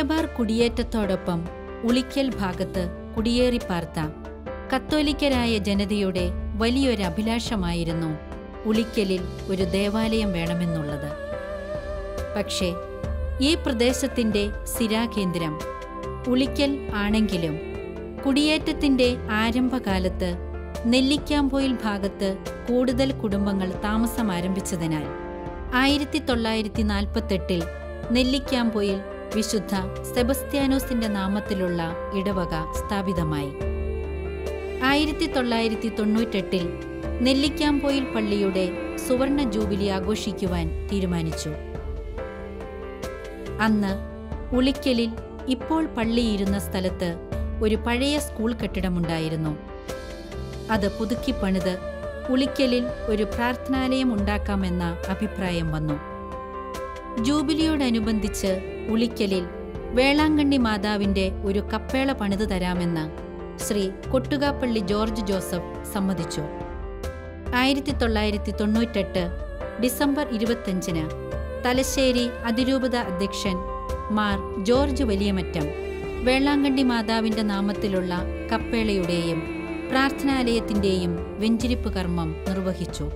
മലബാർ കുടിയേറ്റത്തോടൊപ്പം ഉളിക്കൽ ഭാഗത്ത് കുടിയേറിപ്പാർത്ത കത്തോലിക്കരായ ജനതയുടെ വലിയൊരു അഭിലാഷമായിരുന്നു ഉളിക്കലിൽ ഒരു ദേവാലയം വേണമെന്നുള്ളത്. പക്ഷേ ഈ പ്രദേശത്തിൻ്റെ സിരാകേന്ദ്രം ഉളിക്കൽ ആണെങ്കിലും കുടിയേറ്റത്തിൻ്റെ ആരംഭകാലത്ത് നെല്ലിക്കാംപൊയിൽ ഭാഗത്ത് കൂടുതൽ കുടുംബങ്ങൾ താമസം ആരംഭിച്ചതിനാൽ 1948 നെല്ലിക്കാംപൊയിൽ വിശുദ്ധ സെബസ്ത്യാനോസിന്റെ നാമത്തിലുള്ള ഇടവക സ്ഥാപിതമായി. 1998 നെല്ലിക്കാംപൊയിൽ പള്ളിയുടെ സുവർണ ജൂബിലി ആഘോഷിക്കുവാൻ തീരുമാനിച്ചു. അന്ന് ഉളിക്കലിൽ ഇപ്പോൾ പള്ളിയിരുന്ന സ്ഥലത്ത് ഒരു പഴയ സ്കൂൾ കെട്ടിടമുണ്ടായിരുന്നു. അത് പുതുക്കി പണിത് ഉളിക്കലിൽ ഒരു പ്രാർത്ഥനാലയം ഉണ്ടാക്കാമെന്ന അഭിപ്രായം വന്നു. ജൂബിലിയോടനുബന്ധിച്ച് ഉളിക്കലിൽ വേളാങ്കണ്ണി മാതാവിന്റെ ഒരു കപ്പേള പണിതു തരാമെന്ന് ശ്രീ കൊട്ടുകാപ്പള്ളി ജോർജ് ജോസഫ് സമ്മതിച്ചു. 1998 ഡിസംബർ 25 തലശ്ശേരി അതിരൂപത അധ്യക്ഷൻ മാർ ജോർജ് വലിയമറ്റം വേളാങ്കണ്ണി മാതാവിന്റെ നാമത്തിലുള്ള കപ്പേളയുടെയും പ്രാർത്ഥനാലയത്തിന്റെയും വെഞ്ചിരിപ്പ് കർമ്മം നിർവഹിച്ചു.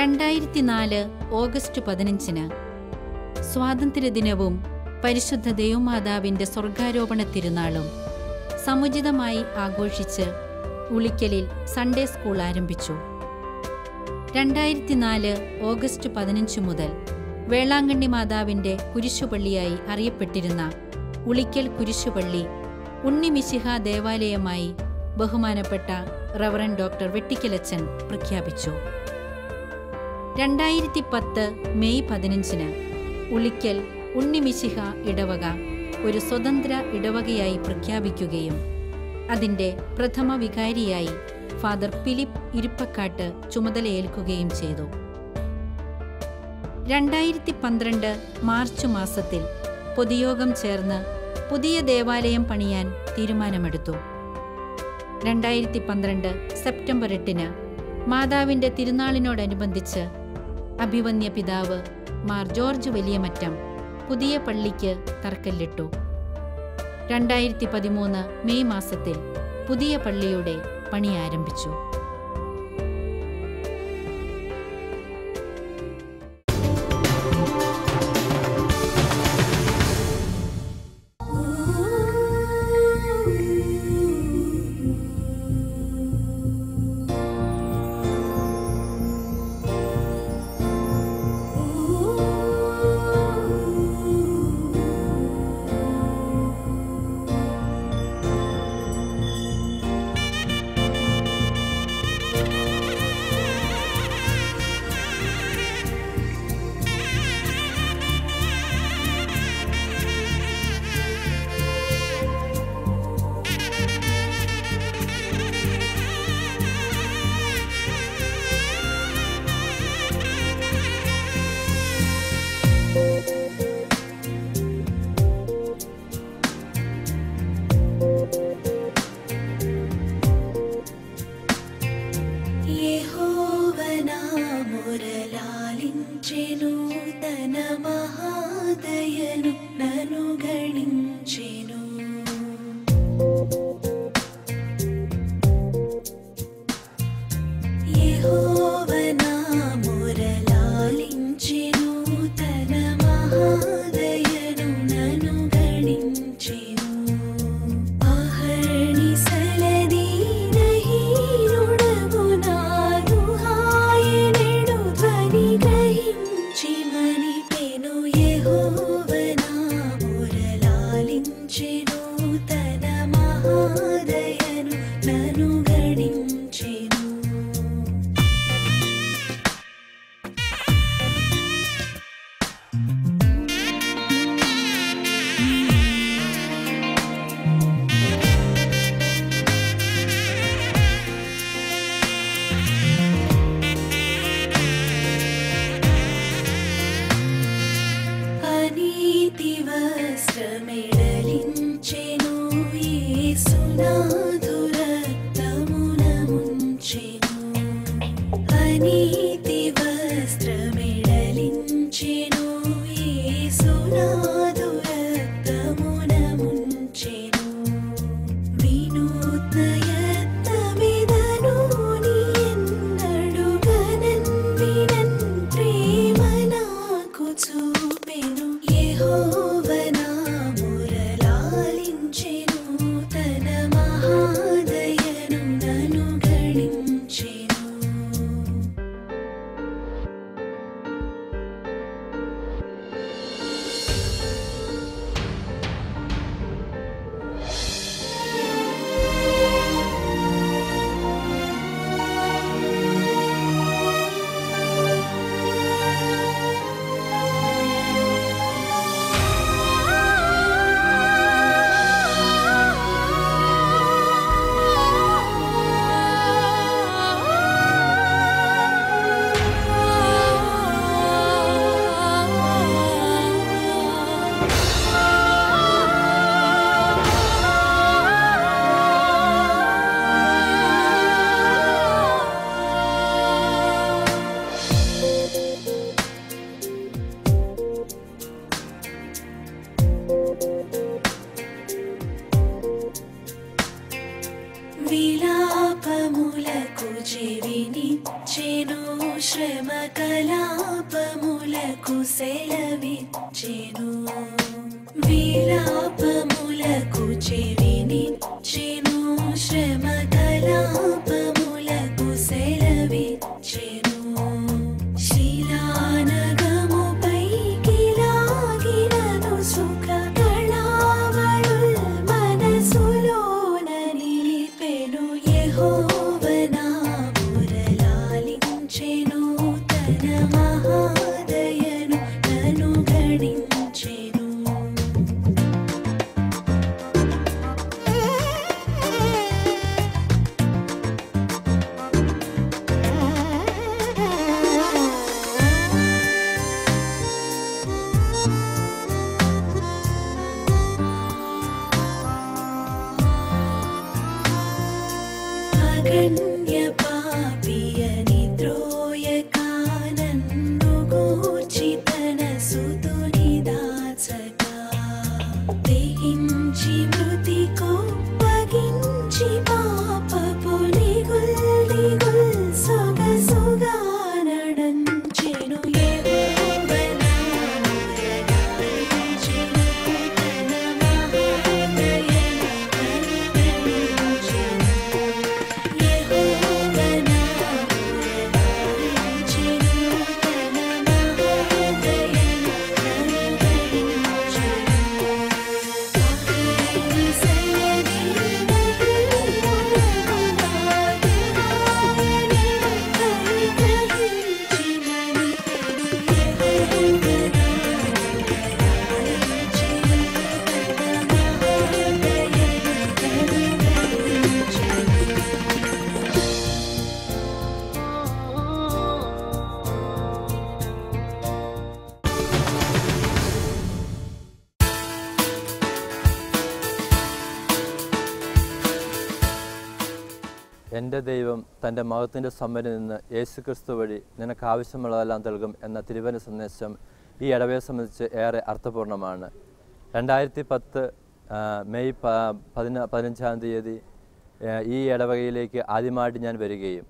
2004 ഓഗസ്റ്റ് 15 സ്വാതന്ത്ര്യദിനവും പരിശുദ്ധ ദൈവമാതാവിന്റെ സ്വർഗാരോപണ തിരുനാളും സമുചിതമായി ആഘോഷിച്ച് ഉളിക്കലിൽ സൺഡേ സ്കൂൾ ആരംഭിച്ചു. 2004 ഓഗസ്റ്റ് 15 മുതൽ വേളാങ്കണ്ണി മാതാവിന്റെ കുരിശുപള്ളിയായി അറിയപ്പെട്ടിരുന്ന ഉളിക്കൽ കുരിശുപള്ളി ഉണ്ണിമിശിഹ ദേവാലയമായി ബഹുമാനപ്പെട്ട റവറൻ ഡോക്ടർ വെട്ടിക്കലച്ചൻ പ്രഖ്യാപിച്ചു. 2010 മെയ് 15 ഉളിക്കൽ ഉണ്ണിമിശിഹ ഇടവക ഒരു സ്വതന്ത്ര ഇടവകയായി പ്രഖ്യാപിക്കുകയും അതിന്റെ പ്രഥമ വികാരിയായി ഫാദർ ഫിലിപ്പ് ഇരുപ്പക്കാട്ട് ചുമതലയേൽക്കുകയും ചെയ്തു. 2012 മാർച്ച് മാസത്തിൽ പൊതുയോഗം ചേർന്ന് പുതിയ ദേവാലയം പണിയാൻ തീരുമാനമെടുത്തു. 2012 സെപ്റ്റംബർ 8 മാതാവിന്റെ തിരുനാളിനോടനുബന്ധിച്ച് അഭിവന്യ പിതാവ് മാർ ജോർജ് വലിയമറ്റം പുതിയ പള്ളിക്ക് തറക്കല്ലിട്ടു. 2013 മെയ് മാസത്തിൽ പുതിയ പള്ളിയുടെ പണി ആരംഭിച്ചു. Chino సెలవిచ్చెను విలాపములకు చెవినిచ్చెను శ్రమ కలాపములకు సెలవిచ్చెను శిలానగముపైకి లాగినను సుఖ కళావళుల్ మనసులోన నిలిపెను యెహోవ నా మురలాలించెను తన మహాదయను నన్ను గణించెను అగణ్య పాపియని ద్రోయకానన్ను గూర్చి తన సుతుని దాచగా తెగించి మృతి కోపగించి పాపపు దిగుల్ సొగసుగా నడంచెను యెహోవ నా మురలాలించెను తన మహాదయను నన్ను గణించెను యెహోవ నా మురలాలించెను తన మహాదయను నన్ను గణించెను ఆఖరి എൻ്റെ ദൈവം തൻ്റെ മഹത്തിൻ്റെ സമ്മരിൽ നിന്ന് യേശുക്രിസ്തു വഴി നിനക്ക് ആവശ്യമുള്ളതെല്ലാം നൽകും എന്ന തിരുവചന സന്ദേശം ഈ ഇടവയെ സംബന്ധിച്ച് ഏറെ അർത്ഥപൂർണ്ണമാണ്. 2010 മെയ് 15-ാം തീയതി ഈ ഇടവകയിലേക്ക് ആദ്യമായിട്ട് ഞാൻ വരികയും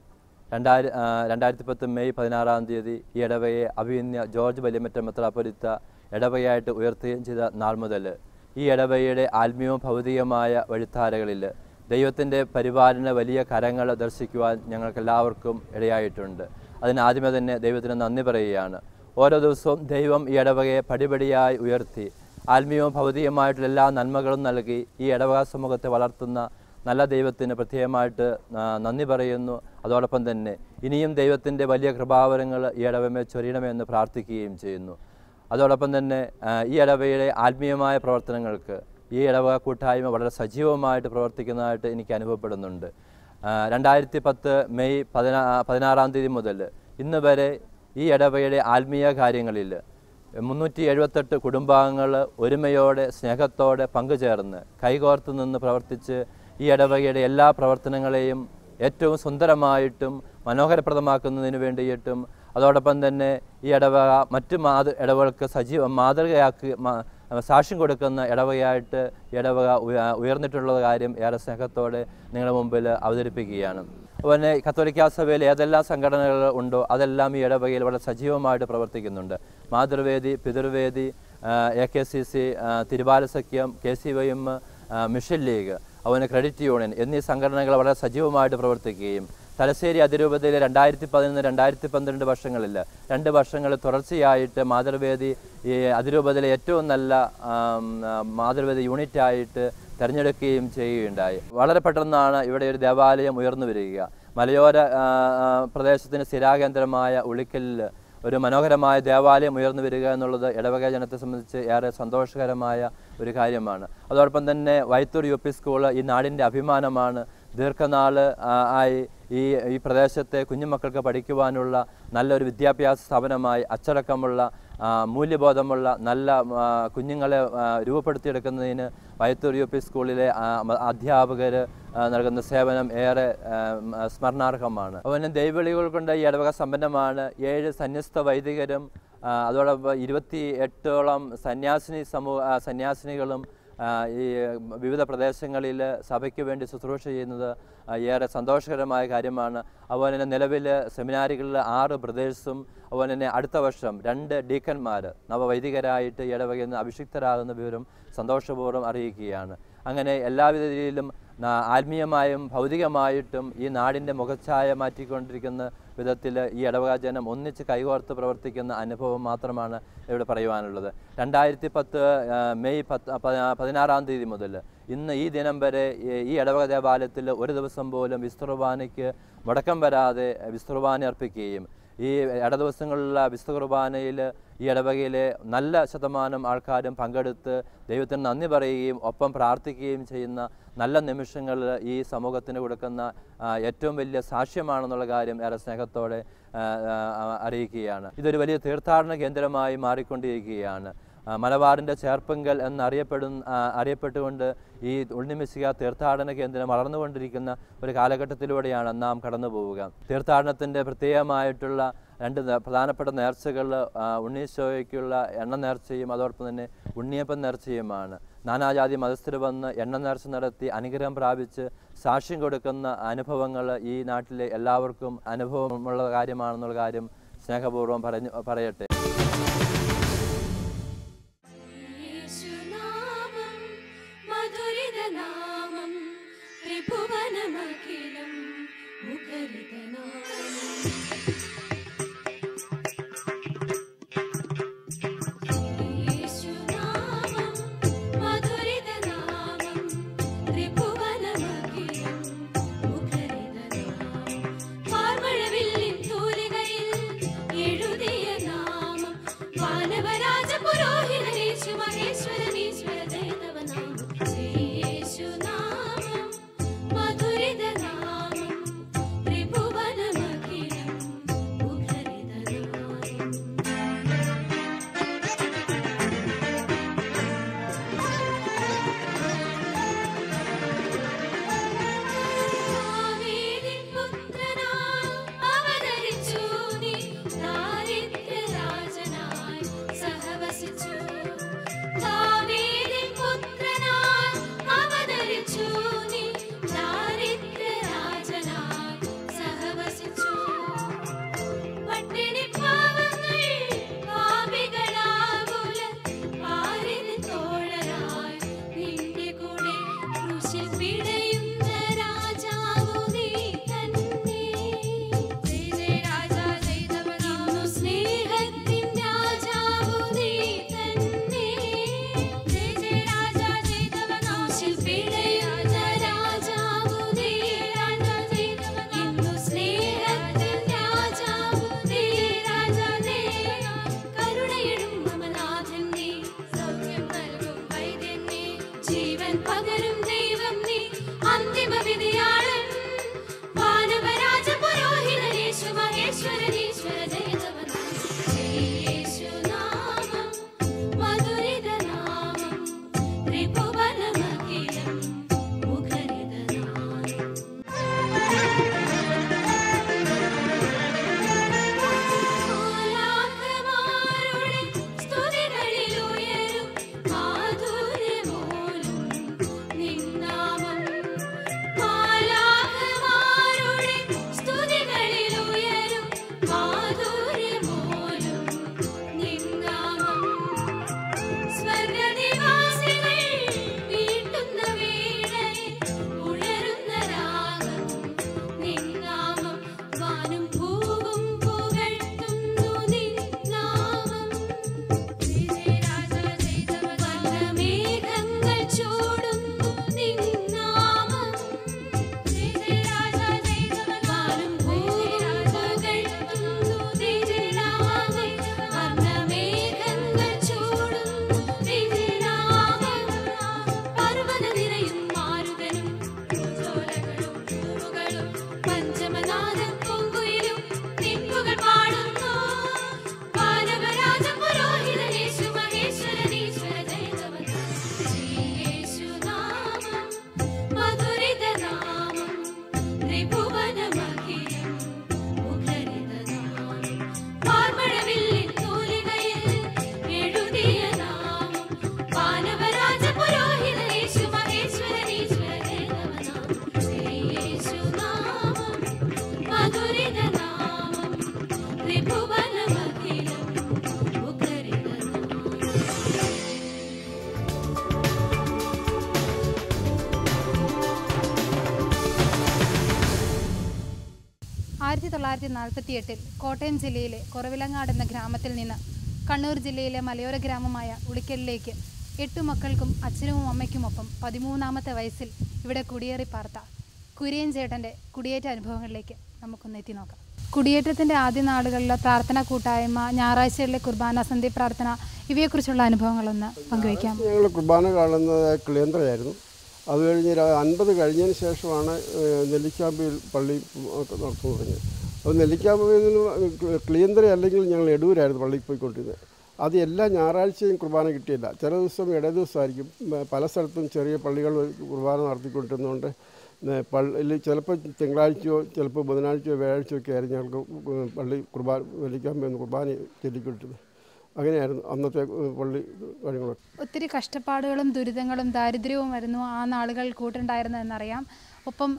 2010 മെയ് 16-ാം തീയതി ഈ ഇടവകയെ അഭിനന്യ ജോർജ് വലിയമറ്റ മെത്രാപ്പൊലീത്ത ഇടവകയായിട്ട് ഉയർത്തുകയും ചെയ്ത നാൾ മുതൽ ഈ ഇടവകയുടെ ആത്മീയവും ഭൗതികമായ വഴിത്താരകളിൽ ദൈവത്തിൻ്റെ പരിപാലന വലിയ കരങ്ങൾ ദർശിക്കുവാൻ ഞങ്ങൾക്കെല്ലാവർക്കും ഇടയായിട്ടുണ്ട്. അതിനാദ്യമേ തന്നെ ദൈവത്തിന് നന്ദി പറയുകയാണ്. ഓരോ ദിവസവും ദൈവം ഈ ഇടവകയെ പടിപടിയായി ഉയർത്തി ആത്മീയവും ഭൗതികമായിട്ടുള്ള എല്ലാ നന്മകളും നൽകി ഈ ഇടവക സമൂഹത്തെ വളർത്തുന്ന നല്ല ദൈവത്തിന് പ്രത്യേകമായിട്ട് നന്ദി പറയുന്നു. അതോടൊപ്പം തന്നെ ഇനിയും ദൈവത്തിൻ്റെ വലിയ കൃപാവരങ്ങൾ ഈ ഇടവമേ ചൊരിയണമെന്ന് പ്രാർത്ഥിക്കുകയും ചെയ്യുന്നു. അതോടൊപ്പം തന്നെ ഈ ഇടവകയുടെ ആത്മീയമായ പ്രവർത്തനങ്ങൾക്ക് ഈ ഇടവക കൂട്ടായ്മ വളരെ സജീവമായിട്ട് പ്രവർത്തിക്കുന്നതായിട്ട് എനിക്ക് അനുഭവപ്പെടുന്നുണ്ട്. 2010 മെയ് 16-ാം തീയതി മുതൽ ഇന്ന് വരെ ഈ ഇടവകയുടെ ആത്മീയ കാര്യങ്ങളിൽ 378 കുടുംബാംഗങ്ങൾ ഒരുമയോടെ സ്നേഹത്തോടെ പങ്കുചേർന്ന് കൈകോർത്ത് നിന്ന് പ്രവർത്തിച്ച് ഈ ഇടവകയുടെ എല്ലാ പ്രവർത്തനങ്ങളെയും ഏറ്റവും സുന്ദരമായിട്ടും മനോഹരപ്രദമാക്കുന്നതിന് വേണ്ടിയിട്ടും അതോടൊപ്പം തന്നെ ഈ ഇടവക മറ്റ് ഇടവകൾക്ക് മാതൃകയാക്കി സാക്ഷ്യം കൊടുക്കുന്ന ഇടവകയായിട്ട് ഇടവക ഉയർന്നിട്ടുള്ള കാര്യം ഏറെ സ്നേഹത്തോടെ നിങ്ങളുടെ മുമ്പിൽ അവതരിപ്പിക്കുകയാണ്. അതുപോലെ കത്തോലിക്കാ സഭയിൽ ഏതെല്ലാം സംഘടനകൾ ഉണ്ടോ അതെല്ലാം ഈ ഇടവകയിൽ വളരെ സജീവമായിട്ട് പ്രവർത്തിക്കുന്നുണ്ട്. Mathruvedi, Pithruvedi, AKCC, Thirubalasakhyam, KCYM, mission league, അതുപോലെ ക്രെഡിറ്റ് യൂണിയൻ എന്നീ സംഘടനകൾ വളരെ സജീവമായിട്ട് പ്രവർത്തിക്കുകയും തലശ്ശേരി അതിരൂപതയിലെ 2011-2012 വർഷങ്ങളിൽ 2 വർഷങ്ങൾ തുടർച്ചയായിട്ട് മാതൃവേദി ഈ അതിരൂപതയിലെ ഏറ്റവും നല്ല മാതൃവേദി യൂണിറ്റായിട്ട് തിരഞ്ഞെടുക്കുകയും ചെയ്യുകയുണ്ടായി. വളരെ പെട്ടെന്നാണ് ഇവിടെ ഒരു ദേവാലയം ഉയർന്നു വരിക. മലയോര പ്രദേശത്തിന് സ്ഥിരാകേന്ദ്രമായ ഉളിക്കലിൽ ഒരു മനോഹരമായ ദേവാലയം ഉയർന്നു വരിക എന്നുള്ളത് ഇടവക ജനത്തെ സംബന്ധിച്ച് ഏറെ സന്തോഷകരമായ ഒരു കാര്യമാണ്. അതോടൊപ്പം തന്നെ വൈത്തൂർ UP സ്കൂൾ ഈ നാടിൻ്റെ അഭിമാനമാണ്. ദീർഘനാൾ ആയി ഈ പ്രദേശത്തെ കുഞ്ഞുമക്കൾക്ക് പഠിക്കുവാനുള്ള നല്ലൊരു വിദ്യാഭ്യാസ സ്ഥാപനമായി അച്ചടക്കമുള്ള മൂല്യബോധമുള്ള നല്ല കുഞ്ഞുങ്ങളെ രൂപപ്പെടുത്തിയെടുക്കുന്നതിന് വൈത്തൂർ UP സ്കൂളിലെ അധ്യാപകർ നൽകുന്ന സേവനം ഏറെ സ്മരണാർഹമാണ്. അതുപോലെ ദൈവവിളികൾ കൊണ്ട് ഈ ഇടവക സമ്പന്നമാണ്. 7 സന്യസ്ത വൈദികരും അതോടൊപ്പം 28ഓളം സന്യാസിനികളും ഈ വിവിധ പ്രദേശങ്ങളിൽ സഭയ്ക്ക് വേണ്ടി ശുശ്രൂഷ ചെയ്യുന്നത് ഏറെ സന്തോഷകരമായ കാര്യമാണ്. അതുപോലെ തന്നെ നിലവിൽ സെമിനാരികളിൽ 6 ബ്രദേഴ്സും അതുപോലെ തന്നെ അടുത്ത വർഷം 2 ഡീക്കന്മാർ നവവൈദികരായിട്ട് ഇടവകയിൽ നിന്ന് അഭിഷിക്തരാകുന്ന വിവരം സന്തോഷപൂർവ്വം അറിയിക്കുകയാണ്. അങ്ങനെ എല്ലാവിധ രീതിയിലും ആത്മീയമായും ഭൗതികമായിട്ടും ഈ നാടിൻ്റെ മുഖച്ഛായ മാറ്റിക്കൊണ്ടിരിക്കുന്ന വിധത്തിൽ ഈ ഇടവക ജനം ഒന്നിച്ച് കൈകോർത്ത് പ്രവർത്തിക്കുന്ന അനുഭവം മാത്രമാണ് ഇവിടെ പറയുവാനുള്ളത്. 2010 മെയ് 16 മുതൽ ഇന്ന് ഈ ദിനം വരെ ഈ ഇടവക ദേവാലയത്തിൽ ഒരു ദിവസം പോലും വിസ്തുർബാനയ്ക്ക് മുടക്കം വരാതെ വിസ്തുർബാന അർപ്പിക്കുകയും ഈ ഇടദിവസങ്ങളിലുള്ള വിശുദ്ധ കുർബാനയിൽ ഈ ഇടവകയിലെ നല്ല ശതമാനം ആൾക്കാരും പങ്കെടുത്ത് ദൈവത്തിന് നന്ദി പറയുകയും ഒപ്പം പ്രാർത്ഥിക്കുകയും ചെയ്യുന്ന നല്ല നിമിഷങ്ങൾ ഈ സമൂഹത്തിന് കൊടുക്കുന്ന ഏറ്റവും വലിയ സാക്ഷ്യമാണെന്നുള്ള കാര്യം ഏറെ സ്നേഹത്തോടെ അറിയിക്കുകയാണ്. ഇതൊരു വലിയ തീർത്ഥാടന കേന്ദ്രമായി മാറിക്കൊണ്ടിരിക്കുകയാണ്. മലബാറിൻ്റെ ചേർപ്പങ്കൽ അറിയപ്പെട്ടുകൊണ്ട് ഈ ഉണ്ണിമിശിഹ തീർത്ഥാടന കേന്ദ്രം വളർന്നുകൊണ്ടിരിക്കുന്ന ഒരു കാലഘട്ടത്തിലൂടെയാണ് നാം കടന്നു പോവുക. തീർത്ഥാടനത്തിൻ്റെ പ്രത്യേകമായിട്ടുള്ള 2 പ്രധാനപ്പെട്ട നേർച്ചകൾ ഉണ്ണീശോയ്ക്കുള്ള എണ്ണ നേർച്ചയും അതോടൊപ്പം തന്നെ ഉണ്ണിയപ്പൻ നേർച്ചയുമാണ്. നാനാജാതി മതസ്ഥർ വന്ന് എണ്ണ നേർച്ച നടത്തി അനുഗ്രഹം പ്രാപിച്ച് സാക്ഷ്യം കൊടുക്കുന്ന അനുഭവങ്ങൾ ഈ നാട്ടിലെ എല്ലാവർക്കും അനുഭവമുള്ള കാര്യമാണെന്നുള്ള കാര്യം സ്നേഹപൂർവ്വം പറയട്ടെ. Sa 1948 കോട്ടയം ജില്ലയിലെ കുറവിലങ്ങാട് എന്ന ഗ്രാമത്തിൽ നിന്ന് കണ്ണൂർ ജില്ലയിലെ മലയോര ഗ്രാമമായ ഉളിക്കലിലേക്ക് 8 മക്കൾക്കും അച്ഛനും അമ്മയ്ക്കുമൊപ്പം 13ാമത്തെ വയസ്സിൽ ഇവിടെ കുടിയേറി പാർത്ത കുര്യൻ ചേട്ടൻ്റെ കുടിയേറ്റ അനുഭവങ്ങളിലേക്ക് നമുക്കൊന്ന് എത്തി നോക്കാം. കുടിയേറ്റത്തിൻ്റെ ആദ്യ നാളുകളിലെ പ്രാർത്ഥനാ കൂട്ടായ്മ, ഞായറാഴ്ചകളിലെ കുർബാന, സന്ധ്യ പ്രാർത്ഥന, ഇവയെക്കുറിച്ചുള്ള അനുഭവങ്ങളൊന്ന് പങ്കുവയ്ക്കാം. ഞങ്ങൾ കുർബാന കാണുന്നത് ക്ലിയന്ത്രയായിരുന്നു. അത് കഴിഞ്ഞ് 50 കഴിഞ്ഞതിന് ശേഷമാണ് നെല്ലിക്കാമ്പിൽ പള്ളി നടത്തുന്നു തുടങ്ങിയത്. അപ്പോൾ നെല്ലിക്കാമ്പിൽ നിന്ന് ക്ലിയന്ത്ര അല്ലെങ്കിൽ ഞങ്ങൾ എടൂരായിരുന്നു പള്ളിയിൽ പോയിക്കൊണ്ടിരുന്നത്. അത് എല്ലാ ഞായറാഴ്ചയും കുർബാന കിട്ടിയില്ല. ചില ദിവസം ഇടേ ദിവസമായിരിക്കും. പല സ്ഥലത്തും ചെറിയ പള്ളികൾ കുർബാന നടത്തിക്കൊണ്ടിരുന്നതുകൊണ്ട് പള്ളിയിൽ ചിലപ്പോൾ തിങ്കളാഴ്ചയോ ചിലപ്പോൾ ബുധനാഴ്ചയോ വ്യാഴാഴ്ചയോ ഒക്കെ ആയിരുന്നു ഞങ്ങൾക്ക് പള്ളി കുർബാന നെല്ലിക്കാമ്പിൽ കുർബാന ചൊല്ലിക്കൊണ്ടിരുന്നത്. അങ്ങനെയായിരുന്നു അന്നത്തെ പള്ളി കാര്യങ്ങളൊക്കെ. ഒത്തിരി കഷ്ടപ്പാടുകളും ദുരിതങ്ങളും ദാരിദ്ര്യവുമായിരുന്നു ആ നാളുകൾ കൂട്ടുണ്ടായിരുന്നതെന്നറിയാം. ഒപ്പം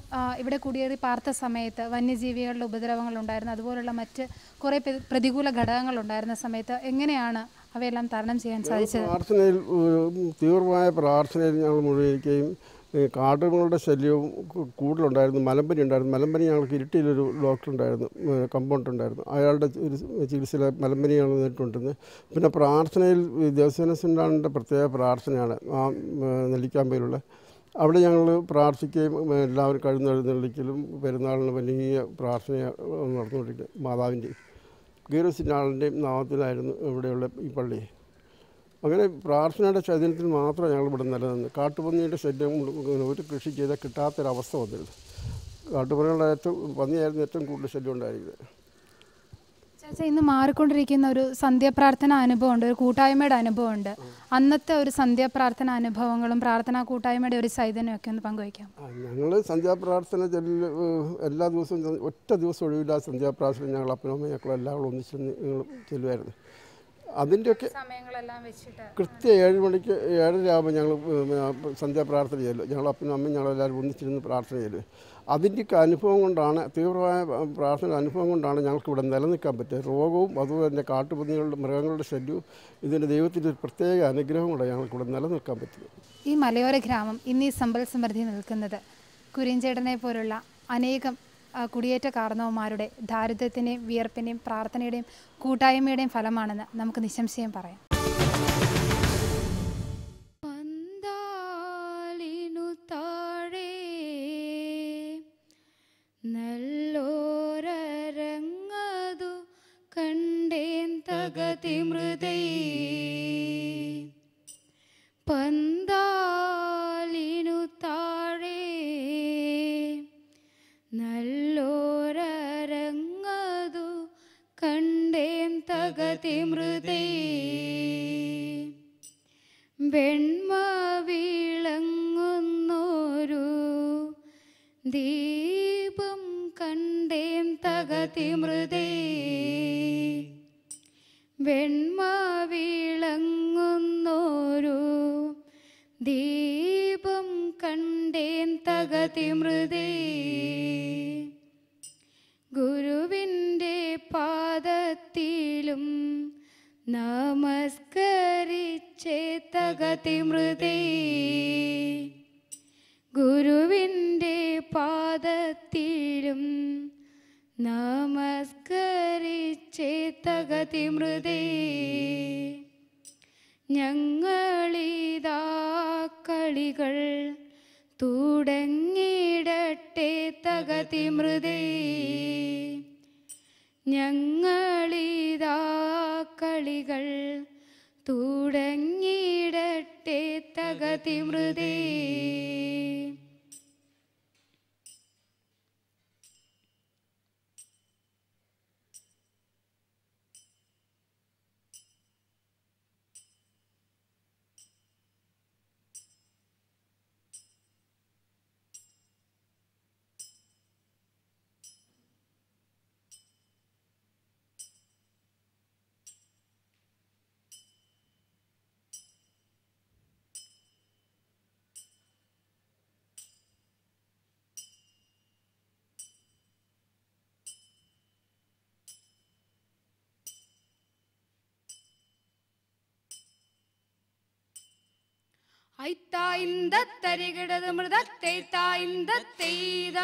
ഇവിടെ കുടിയേറി പാർത്ത സമയത്ത് വന്യജീവികളുടെ ഉപദ്രവങ്ങളുണ്ടായിരുന്നു, അതുപോലുള്ള മറ്റ് കുറേ പ്രതികൂല ഘടകങ്ങളുണ്ടായിരുന്ന സമയത്ത് എങ്ങനെയാണ് അവയെല്ലാം തരണം ചെയ്യാൻ സാധിച്ചത്? പ്രാർത്ഥനയിൽ, തീവ്രമായ പ്രാർത്ഥനയിൽ ഞങ്ങൾ മുഴുകിയിരിക്കുകയും കാടുകളുടെ ശല്യവും കൂടുതലുണ്ടായിരുന്നു. മലമ്പനി ഉണ്ടായിരുന്നു. മലമ്പനി ഞങ്ങൾക്ക് ഇരുട്ടിയിലൊരു ഡോക്ടർ ഉണ്ടായിരുന്നു, കമ്പൗണ്ടർ ഉണ്ടായിരുന്നു. അയാളുടെ ചികിത്സയിൽ മലമ്പനി ഞങ്ങൾ നേരിട്ടുകൊണ്ടിരുന്നത്. പിന്നെ പ്രാർത്ഥനയിൽ ദേവസേന സെൻ്ററിൻ്റെ പ്രത്യേക പ്രാർത്ഥനയാണ് ആ നെല്ലിക്കാമ്പയിലുള്ള. അവിടെ ഞങ്ങൾ പ്രാർത്ഥിക്കുകയും എല്ലാവരും കഴുന്നെഴുന്നള്ളിക്കലും പെരുന്നാളിന് വലിയ പ്രാർത്ഥന നടന്നുകൊണ്ടിരിക്കുക. മാതാവിൻ്റെയും ഗീറസിനാളിൻ്റെയും നാമത്തിലായിരുന്നു ഇവിടെയുള്ള ഈ പള്ളി. അങ്ങനെ പ്രാർത്ഥനയുടെ ചൈതന്യത്തിൽ മാത്രമേ ഞങ്ങൾ ഇവിടെ നിലനിന്ന്. കാട്ടുപന്നിയുടെ ശല്യം ഒരു കൃഷി ചെയ്താൽ കിട്ടാത്തൊരവസ്ഥ വന്നിരുന്നു. കാട്ടുപന്നികളുടെ പന്നിയായിരുന്നു ഏറ്റവും കൂടുതൽ ശല്യം ഉണ്ടായിരിക്കുന്നത്. ചേച്ചാ, ഇന്ന് മാറിക്കൊണ്ടിരിക്കുന്ന ഒരു സന്ധ്യാപ്രാർത്ഥന അനുഭവമുണ്ട്, ഒരു കൂട്ടായ്മയുടെ അനുഭവമുണ്ട്. അന്നത്തെ ഒരു സന്ധ്യാപ്രാർത്ഥന അനുഭവങ്ങളും പ്രാർത്ഥനാ കൂട്ടായ്മയുടെ ഒരു ചൈതന്യമൊക്കെ ഒന്ന് പങ്കുവയ്ക്കാം. ഞങ്ങൾ സന്ധ്യാപ്രാർത്ഥന എല്ലാ ദിവസവും ഒറ്റ ദിവസം ഒഴിവില്ലാതെ സന്ധ്യാപ്രാർത്ഥന ഞങ്ങൾ അപ്പനും അമ്മയും ഞങ്ങൾ എല്ലാവരും ഒന്നിച്ച് ചെല്ലുമായിരുന്നു. അതിൻ്റെയൊക്കെ കൃത്യം 7 മണിക്ക് 7:30 ആകുമ്പോൾ ഞങ്ങൾ സന്ധ്യാപ്രാർത്ഥന ചെയ്യല്ലോ. ഞങ്ങൾ അപ്പനും അമ്മയും ഞങ്ങളെല്ലാവരും ഒന്നിച്ചിരുന്ന് പ്രാർത്ഥന ചെയ്യല്ലോ. അതിൻ്റെയൊക്കെ അനുഭവം കൊണ്ടാണ്, തീവ്രമായ പ്രാർത്ഥന അനുഭവം കൊണ്ടാണ് ഞങ്ങൾക്ക് ഇവിടെ നിലനിൽക്കാൻ പറ്റുക. രോഗവും അതുപോലെ തന്നെ കാട്ടുപന്നികളുടെ മൃഗങ്ങളുടെ ശല്യവും ഇതിൻ്റെ ദൈവത്തിൻ്റെ ഒരു പ്രത്യേക അനുഗ്രഹം കൊണ്ടാണ് ഞങ്ങൾക്ക് ഇവിടെ നിലനിൽക്കാൻ പറ്റുന്നത്. ഈ മലയോര ഗ്രാമം ഇന്നീ സമ്പൽ സമൃദ്ധി നിൽക്കുന്നത് കുര്യൻചേട്ടനെ പോലുള്ള അനേകം കുടിയേറ്റ കാരണവന്മാരുടെ ദാരിദ്ര്യത്തിൻ്റെയും വിയർപ്പിൻ്റെയും പ്രാർത്ഥനയുടെയും കൂട്ടായ്മയുടെയും ഫലമാണെന്ന് നമുക്ക് നിസ്സംശയം പറയാം. പന്താലിനു താഴെ നല്ലോരരങ്ങതു കണ്ടേൻ തകതി മൃദൈ. പന്താലിനു താഴെ നല്ലോരരങ്ങതു കണ്ടേൻ തകതി മൃദൈ. വെണ്മ വിളങ്ങുന്നൊരു ദീപം കണ്ടേൻ തകതി മൃദൈ. വെണ്മ വിളങ്ങുന്നൊരു ദീപം കണ്ടേൻ തകതി മൃദൈ. ഗുരുവിൻ്റെ പാദത്തിലും നമസ്കരിച്ചേ തകതി മൃദൈ. ഗുരുവിൻ്റെ പാദത്തിലും നമസ്കരിച്ചേ തകതി മൃദൈ. ഞങ്ങളിതാ കളികൾ തുടങ്ങിടട്ടെ തകതി മൃദൈ. ഞങ്ങളിതാ കളികൾ തുടങ്ങിടട്ടെ തകതി മൃദൈ. ഐത്തായിന്തത്തരികിടത് മൃതത്തെയ്ത്തായിന്തത്തെയ്ത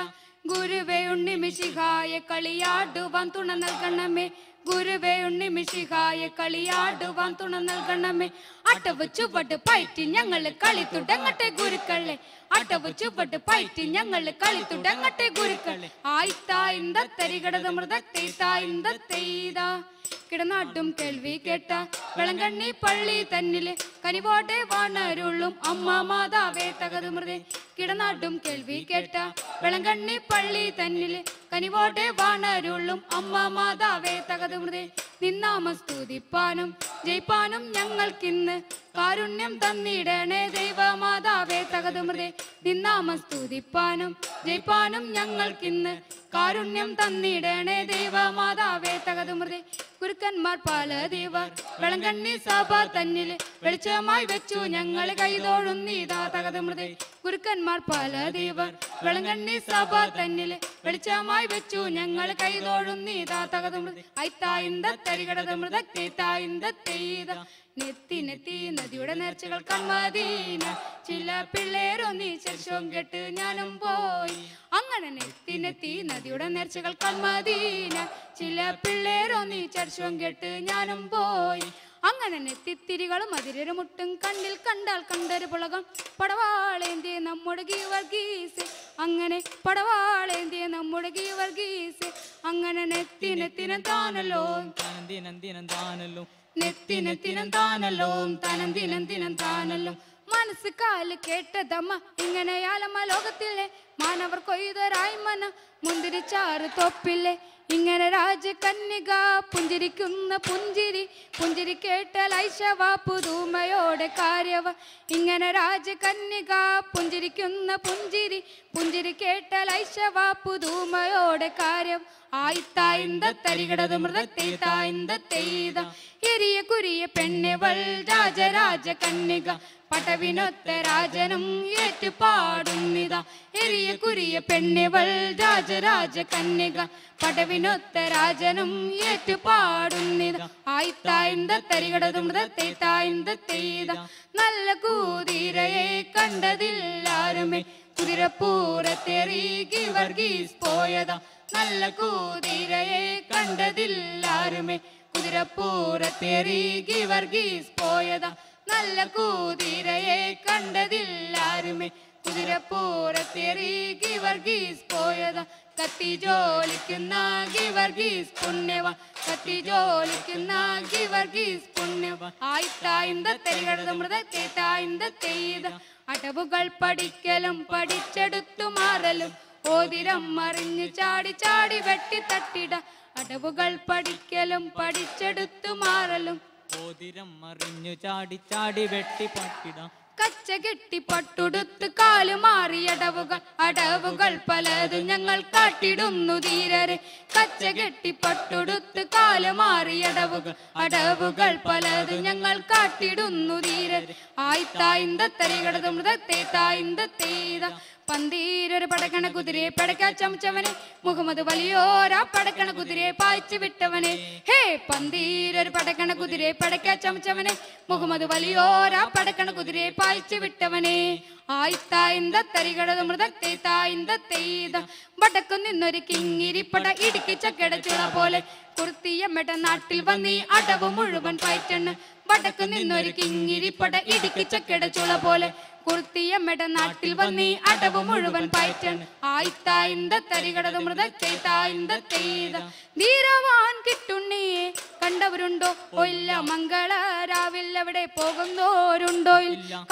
ഗുരുവേ ഉണ്ണിമിശിഹായെ കളിയാടുവാൻ തുണ നൽകണമേ. ഗുരുവേ ഉണ്ണിമിശിഹായെ കളിയാടുവാൻ തുണ നൽകണമേ. അടവ് ചുവട് പയറ്റി ഞങ്ങള് കളി തുടങ്ങട്ടെ ഗുരുക്കളെ. അടവ് ചുവട് പയറ്റി ഞങ്ങള് കളി തുടങ്ങട്ടെ ഗുരുക്കളെ. ആയിത്തായിന്ത തരികടത മൃതത്തെ തായിന്ത തെയ്താ കിടനാട്ടും കേൾവി കേട്ട വെളങ്കണ്ണി പള്ളി തന്നില് കനിവോടെ വാണരുള്ളും അമ്മ മാതാവേ തകത് മൃതേ. കിടനാട്ടും കേൾവി കേട്ട വെളങ്കണ്ണി പള്ളി തന്നില് കനിവോടെ വാണരുള്ളും അമ്മ മാതാവേ തകത് മൃതേ. നിന്നാമ സ്തുതിപ്പാനും ജയിപ്പാനും ഞങ്ങൾക്കിന്ന് കാരുണ്യം തന്നിടണേ ദൈവമാതാവേ തകത് മൃതേ. നിന്നാമ സ്തുതിപ്പാനും ജയിപ്പാനും ഞങ്ങൾക്കിന്ന് കാരുണ്യം തന്നിടണേ ദൈവമാതാവേ തകത് മൃതേ. ഗുരുക്കന്മാർ പല ദേവർ വെളങ്കണ്ണി സഭ തന്നില് വെളിച്ചമായി വെച്ചു ഞങ്ങൾ കൈതോഴുന്നീതാ തകത് മൃതേ. ഗുരുക്കന്മാർ പല ദേവർ വെളങ്കണ്ണി സഭ തന്നില് വെളിച്ചമായി വെച്ചു ഞങ്ങൾ കൈതോഴുന്നീതാ തകത് മൃതേ. ഐത്തായിന്ത തരികടത മൃതത്തെ തായിന്ത തെയ്ത നെത്തി നെത്തി നദിയുടെ നേർച്ചകൾ കൺമദീന. ചില പിള്ളേരൊന്നി ശേഷം കെട്ട് ഞാനും പോയി. അങ്ങനെ നെത്തി നെത്തി നദിയുടെ നേർച്ചകൾ കൺമദീന. ചില പിള്ളേരൊന്നി ശേഷം കെട്ട് ഞാനും പോയി. അങ്ങനെ നെത്തിത്തിരികളും അതിരൊരു മുട്ടും കണ്ണിൽ കണ്ടാൽ കണ്ടൊരു പുളകം പടവാളേന്തിയ നമ്മുടെ ഗീവർഗീസ്. അങ്ങനെ പടവാളേന്തിയ നമ്മുടെ ഗീവർഗീസ്. അങ്ങനെ നെത്തി നെത്തിനം താനല്ലോ താനല്ലോ നെത്തിനെത്തിനം താനല്ലോ തനന്തിനം താനല്ലോ. മനസ്സ് കാല് കേട്ടതമ്മ ഇങ്ങനെയാലമ്മ ലോകത്തിലെ മാനവർ കൊയ്തൊരായി മന മുന്തിരിച്ചാറ് തോപ്പില്ലേ. ഇങ്ങനെ രാജകന്യക പുഞ്ചിരിക്കുന്ന പുഞ്ചിരി പുഞ്ചിരി കേട്ടാൽ ഐശവ പുതുമയോടെ കാര്യവ. ഇങ്ങനെ രാജകന്യക പുഞ്ചിരിക്കുന്ന പുഞ്ചിരി പുഞ്ചിരി കേട്ടാൽ ഐശവ പുതുമയോടെ കാര്യം. ആയിത്തായിന്ത തരികടത് മൃതത്തെ തായിന്ത തെയ്ത എരിയ കുരിയ പെണ്ണിവൾ രാജരാജ കന്യക പടവിനൊത്ത രാജനും ഏറ്റുപാടുന്നിതാ. എരിയ കുരിയ പെണ്ണിവൾ രാജരാജ കന്യക പടവിനൊത്ത രാജനും ഏറ്റുപാടുന്നിതാ. ആയിത്തായിന്ത തരികടത് മൃതത്തെ തായിന്ത തെയ്ത നല്ല കുതിരയെ കണ്ടതില്ലാരുമേ. കുതിരപ്പൂരത്തേറി ഗീവർഗീസ് പോയതാ. നല്ല കുതിരയെ കണ്ടതില്ലാരുമേ. കുതിരപ്പൂരത്തേറി ഗീവർഗീസ് പോയതാ. നല്ല കുതിരയെ കണ്ടതില്ലാരുമേ. കുതിരപ്പൂരത്തേറി ഗീവർഗീസ് പോയതാ. കത്തി ജോലിക്കുന്ന ഗീവർഗീസ് പുണ്യവ. കത്തി ജോലിക്കുന്ന ഗീവർഗീസ് പുണ്യവ. ആയിത്തായിന്ത തരികടത മൃതത്തെ തായിന്ത തെയ്ത അടവുകൾ പഠിക്കലും പഠിച്ചെടുത്തു മാറലും ഓതിരം മറിഞ്ഞു ചാടി ചാടി വെട്ടി തട്ടിട. അടവുകൾ പഠിക്കലും പഠിച്ചെടുത്തു മാറലും ഓതിരം മറിഞ്ഞു ചാടി ചാടി വെട്ടി പട്ടിട. കച്ച കെട്ടി പട്ടുടുത്ത് കാലു മാറിയടവുകൾ അടവുകൾ പലതും ഞങ്ങൾ കാട്ടിടുന്നു ധീരരെ. കച്ച കെട്ടി പട്ടുടുത്ത് കാലു മാറിയടവുകൾ അടവുകൾ പലതും ഞങ്ങൾ കാട്ടിടുന്നു ധീരരെ. ആയിത്തായിന്ത തരികടത് മൃതത്തെ തായിന്ത തെയ്ത പന്തീരൊരു പടക്കണ കുതിരയെ പടക്കാ ചമച്ചവനെ. മുഹമ്മദ് വലിയോരാ പടക്കണ കുതിരയെ പായിച്ചു വിട്ടവനെ. ഹേ പന്തീരൊരു പടക്കണ കുതിരയെ പടക്കാ ചമച്ചവനെ. മുഹമ്മദ് വലിയോരാ പടക്കണ കുതിരയെ പായിച്ചു വിട്ടവനെ. ആയിത്തായിന്ത തരികടത് മൃതത്തെ തായിന്ത തെയ്ത വടക്കു നിന്നൊരു കിങ്ങിരിപ്പട ഇടുക്കി ചക്കട ചുള പോലെ കുർത്തിയമ്മയുടെ നാട്ടിൽ വന്നീ അടവ് മുഴുവൻ പയറ്റണ്. വടക്കു നിന്നൊരു കിങ്ങിരിപ്പട ഇടുക്കി ചക്കട ചുള പോലെ കുർത്തിയമ്മയുടെ നാട്ടിൽ വന്നീ അടവ് മുഴുവൻ പയറ്റണ്. ആയിത്തായിന്ത തരികടത് മൃതത്തെ തായിന്ത തെയ്ത ധീരവാൻ കിട്ടുണ്ണിയെ കണ്ടവരുണ്ടോ? ഇല്ല. മംഗള രാവിൽ എവിടെ പോകുന്നോരുണ്ടോ?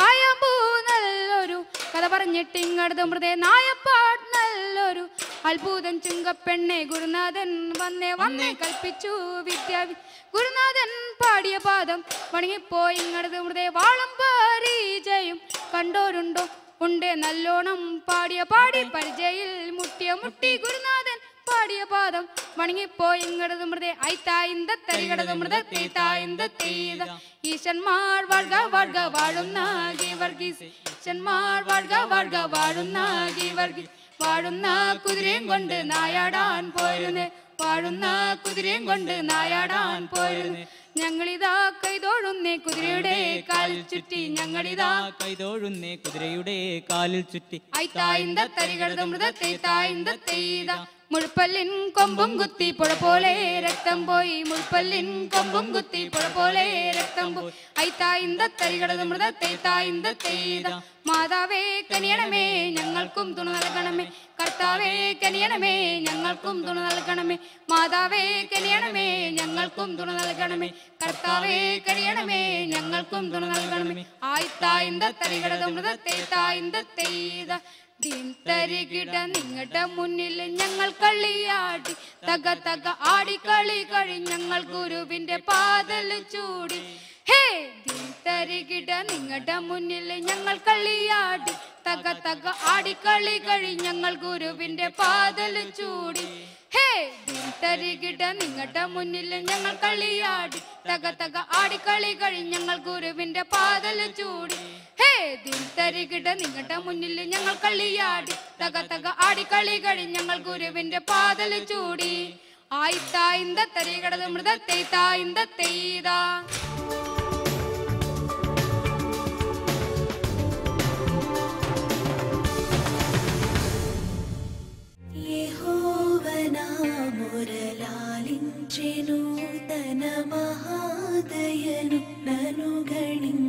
കായമ്പൂ നല്ലൊരു കഥ പറഞ്ഞിട്ട് ഇങ്ങടത് മൃതേ നായപ്പാട് നല്ലൊരു അത്ഭുതം ചുങ്കപ്പെണ്ണെ. ഗുരുനാഥൻ വന്നേ വന്നേ കൽപ്പിച്ചു വിദ്യ. ഗുരുനാഥൻ പാടിയ പാദം വണങ്ങിപ്പോയി ഇങ്ങടത് മൃതേ വാളം പരിചയം കണ്ടോരുണ്ടോ? ഉണ്ടേ നല്ലോണം പാടിയ പാടി പരിചയിൽ മുട്ടിയ മുട്ടി. ഗുരുനാഥൻ പാടിയ പാദം വണങ്ങിപ്പോയി ഇങ്ങടത് മൃതേ ഐത്തായിന്ത തരികടത് മൃതത്തെ തായിന്ത തെയ്ത ഈശന്മാർ വാഴ്ക വാഴ്ക വാഴുന്ന ഗീവർഗീസ്. ഈശന്മാർ വാഴ്ക വാഴ്ക വാഴുന്ന ഗീവർഗീസ്. വാഴുന്ന കുതിരയും കൊണ്ട് നായാടാൻ പോയിരുന്നേ. വാഴുന്ന കുതിരയും കൊണ്ട് നായാടാൻ പോയിരുന്നേ. ഞങ്ങളിതാ കൈതോഴും കൈതോഴുന്നേ കുതിരയുടെ കാലിൽ ചുറ്റി ഞങ്ങളിതാ കൈതോഴുന്നേ കുതിരയുടെ കാലിൽ ചുറ്റി ഐത്തായിന്ത തരികടത മൃതത്തെ തായിന്ത തെയ്ത മുൾപ്പല്ലിൻ കൊമ്പും കുത്തി പുഴ പോലെ രക്തം പോയി മുൾപ്പല്ലിൻ കൊമ്പും കുത്തി പുഴ പോലെ രക്തം പോയി ഐത്തായിന്ത തരികടത മൃതത്തെ തായിന്ത തെയ്ത മാതാവേ കനിയണമേ ഞങ്ങൾക്കും തുണ നൽകണമേ കർത്താവേ കനിയണമേ ഞങ്ങൾക്കും തുണ നൽകണമേ മാതാവേ കനിയണമേ ഞങ്ങൾക്കും തുണ നൽകണമേ കർത്താവേ കനിയണമേ ഞങ്ങൾക്കും തുണ നൽകണമേ ആയിത്തായിന്ത തരികടത മൃതത്തെ തായിന്ത തെയ്ത തരികിട നിങ്ങളുടെ മുന്നിൽ ഞങ്ങൾ കളിയാടി തക തക ആടിക്കളി ഞങ്ങൾ ഗുരുവിന്റെ പാദൽ ചൂടി ഹേ തരികിട നിങ്ങളുടെ മുന്നിൽ ഞങ്ങൾ കളിയാടി തക തക ആടിക്കളി ഞങ്ങൾ ഗുരുവിന്റെ പാദൽ ചൂടി ഹേ തരികിട നിങ്ങളുടെ മുന്നിൽ ഞങ്ങൾ കളിയാടി തക തക ആടിക്കളി ഞങ്ങൾ ഗുരുവിന്റെ പാദൽ ചൂടി ഹേ തരികിട നിങ്ങളുടെ മുന്നിൽ ഞങ്ങൾ കളിയാടി തക തക ആടിക്കളി ഞങ്ങൾ ഗുരുവിന്റെ പാദൽ ചൂടി ആയിത്തായിന്ത തരികിടത് മൃതത്തെ തായിന്ത തെയ്താ మురళాలించెను తన మహాదయను నను గణించెను